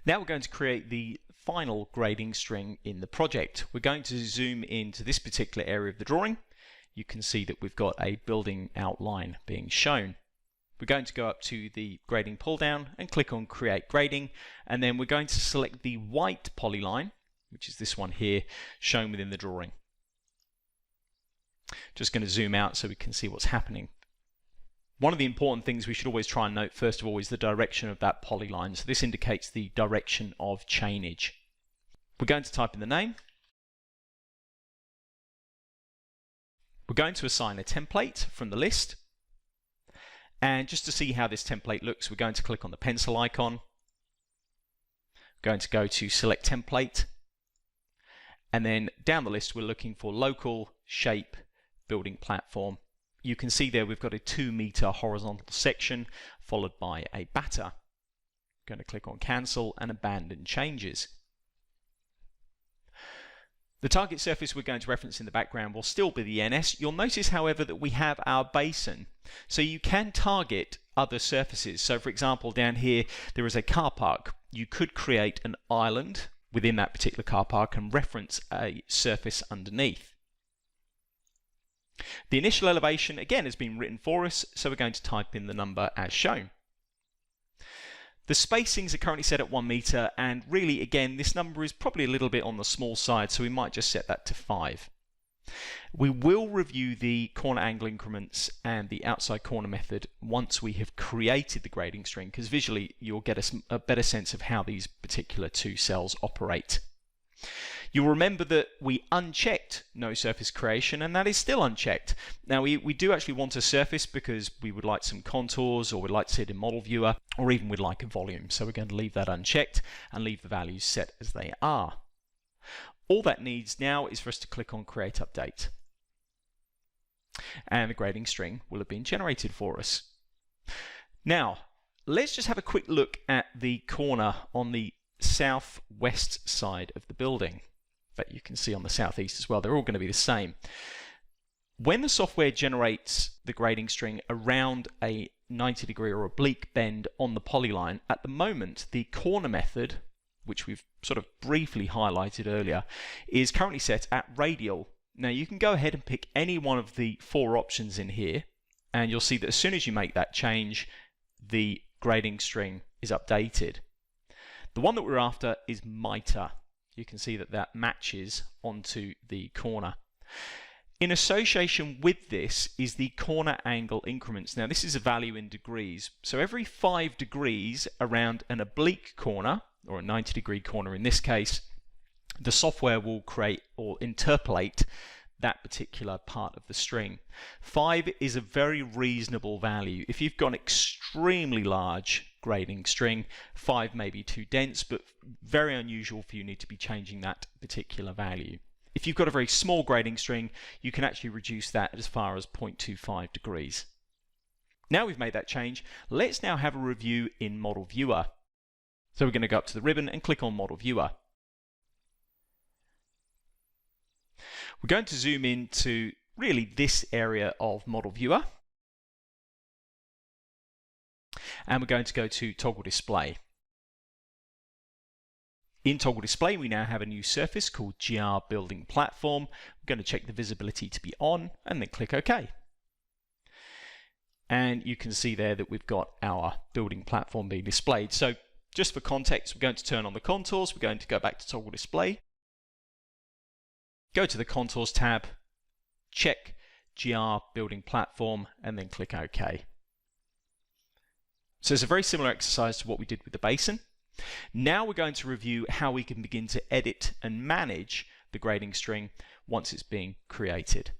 Now we're going to create the final grading string in the project. We're going to zoom into this particular area of the drawing. You can see that we've got a building outline being shown. We're going to go up to the grading pull down and click on create grading, and then we're going to select the white polyline, which is this one here, shown within the drawing. Just going to zoom out so we can see what's happening. One of the important things we should always try and note first of all is the direction of that polyline. So this indicates the direction of chainage. We're going to type in the name. We're going to assign a template from the list. And just to see how this template looks, we're going to click on the pencil icon. We're going to go to select template. And then down the list we're looking for local shape building platform. You can see there we've got a 2-meter horizontal section followed by a batter. I'm going to click on cancel and abandon changes. The target surface we're going to reference in the background will still be the NS. You'll notice, however, that we have our basin. So you can target other surfaces. So for example, down here there is a car park. You could create an island within that particular car park and reference a surface underneath. The initial elevation again has been written for us, so we're going to type in the number as shown. The spacings are currently set at 1 meter, and really again this number is probably a little bit on the small side, so we might just set that to 5. We will review the corner angle increments and the outside corner method once we have created the grading string, because visually you'll get a better sense of how these particular two cells operate. You'll remember that we unchecked no surface creation, and that is still unchecked. Now we do actually want a surface because we would like some contours, or we'd like to see it in model viewer, or even we'd like a volume. So we're going to leave that unchecked and leave the values set as they are. All that needs now is for us to click on create update. And the grading string will have been generated for us. Now let's just have a quick look at the corner on the southwest side of the building. But you can see on the southeast as well, they're all going to be the same. When the software generates the grading string around a 90-degree or oblique bend on the polyline, at the moment the corner method, which we've sort of briefly highlighted earlier, is currently set at radial. Now you can go ahead and pick any one of the 4 options in here, and you'll see that as soon as you make that change, the grading string is updated. The one that we're after is mitre. You can see that that matches onto the corner. In association with this is the corner angle increments. Now this is a value in degrees. So every 5 degrees around an oblique corner, or a 90-degree corner in this case, the software will create or interpolate that particular part of the string. 5 is a very reasonable value. If you've got an extremely large grading string, 5 may be too dense, but very unusual for you need to be changing that particular value. If you've got a very small grading string, you can actually reduce that as far as 0.25 degrees. Now we've made that change, let's now have a review in Model Viewer. So we're going to go up to the ribbon and click on Model Viewer. We're going to zoom into really this area of Model Viewer, and we're going to go to Toggle Display. In Toggle Display we now have a new surface called GR Building Platform. We're going to check the visibility to be on and then click OK. And you can see there that we've got our building platform being displayed. So just for context, we're going to turn on the contours. We're going to go back to Toggle Display. Go to the Contours tab, check GR Building Platform, and then click OK. So it's a very similar exercise to what we did with the basin. Now we're going to review how we can begin to edit and manage the grading string once it's being created.